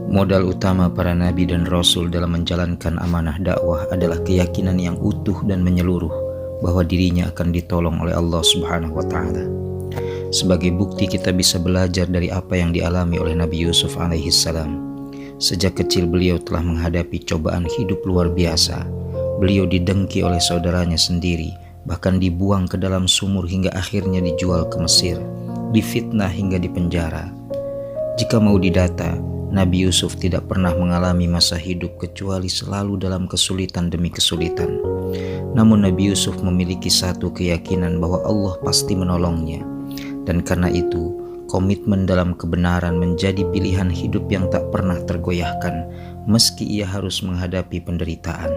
Modal utama para nabi dan rasul dalam menjalankan amanah dakwah adalah keyakinan yang utuh dan menyeluruh bahwa dirinya akan ditolong oleh Allah Subhanahu wa Ta'ala. Sebagai bukti, kita bisa belajar dari apa yang dialami oleh Nabi Yusuf alaihissalam. Sejak kecil beliau telah menghadapi cobaan hidup luar biasa. Beliau didengki oleh saudaranya sendiri, bahkan dibuang ke dalam sumur hingga akhirnya dijual ke Mesir, difitnah hingga dipenjara. Jika mau didata, Nabi Yusuf tidak pernah mengalami masa hidup kecuali selalu dalam kesulitan demi kesulitan. Namun Nabi Yusuf memiliki satu keyakinan bahwa Allah pasti menolongnya. Dan karena itu, komitmen dalam kebenaran menjadi pilihan hidup yang tak pernah tergoyahkan meski ia harus menghadapi penderitaan.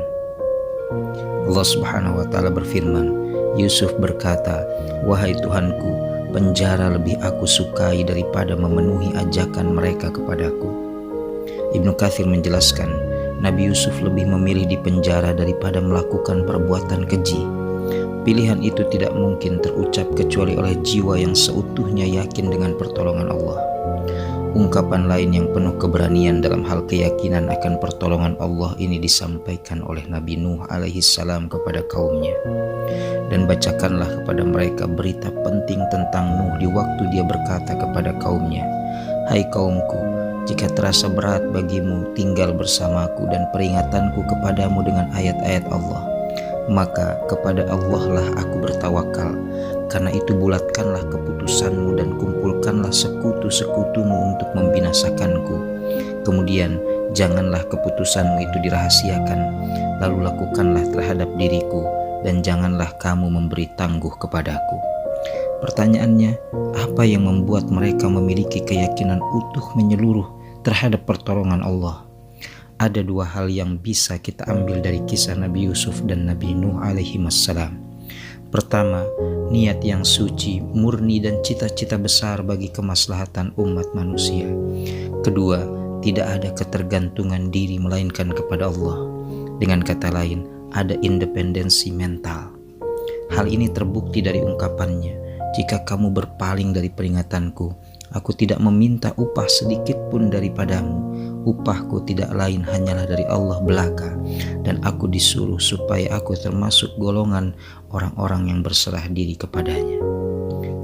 Allah Subhanahu wa Ta'ala berfirman, Yusuf berkata, "Wahai Tuhanku, penjara lebih aku sukai daripada memenuhi ajakan mereka kepadaku." Ibnu Katsir menjelaskan, Nabi Yusuf lebih memilih di penjara daripada melakukan perbuatan keji. Pilihan itu tidak mungkin terucap kecuali oleh jiwa yang seutuhnya yakin dengan pertolongan Allah. Ungkapan lain yang penuh keberanian dalam hal keyakinan akan pertolongan Allah ini disampaikan oleh Nabi Nuh alaihissalam kepada kaumnya. Dan bacakanlah kepada mereka berita penting tentang Nuh di waktu dia berkata kepada kaumnya, "Hai kaumku, jika terasa berat bagimu tinggal bersamaku dan peringatanku kepadamu dengan ayat-ayat Allah, maka kepada Allah lah aku bertawakal. Karena itu bulatkanlah keputusanmu dan kumpulkanlah sekutu-sekutumu untuk membinasakanku. Kemudian janganlah keputusanmu itu dirahasiakan, lalu lakukanlah terhadap diriku, dan janganlah kamu memberi tangguh kepadaku." Pertanyaannya, apa yang membuat mereka memiliki keyakinan utuh menyeluruh terhadap pertolongan Allah? Ada dua hal yang bisa kita ambil dari kisah Nabi Yusuf dan Nabi Nuh alaihissalam. Pertama, niat yang suci, murni dan cita-cita besar bagi kemaslahatan umat manusia. Kedua, tidak ada ketergantungan diri melainkan kepada Allah. Dengan kata lain, ada independensi mental. Hal ini terbukti dari ungkapannya, "Jika kamu berpaling dari peringatanku, aku tidak meminta upah sedikit pun daripadamu. Upahku tidak lain hanyalah dari Allah belaka, dan aku disuruh supaya aku termasuk golongan orang-orang yang berserah diri kepadanya."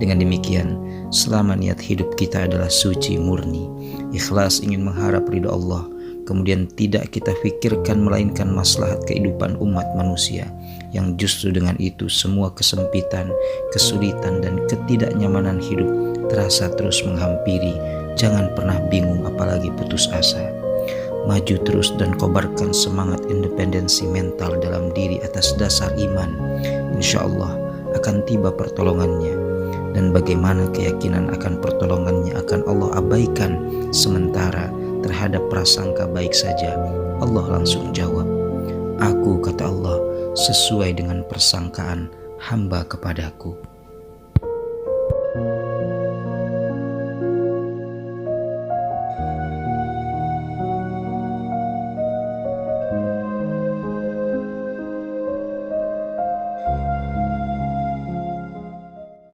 Dengan demikian, selama niat hidup kita adalah suci murni, ikhlas ingin mengharap ridha Allah, kemudian tidak kita pikirkan melainkan maslahat kehidupan umat manusia, yang justru dengan itu semua kesempitan, kesulitan dan ketidaknyamanan hidup terasa terus menghampiri, jangan pernah bingung apalagi putus asa. Maju terus dan kobarkan semangat independensi mental dalam diri atas dasar iman. Insya Allah akan tiba pertolongannya. Dan bagaimana keyakinan akan pertolongannya akan Allah abaikan, sementara terhadap prasangka baik saja Allah langsung jawab, "Aku," kata Allah, "sesuai dengan persangkaan hamba kepadaku."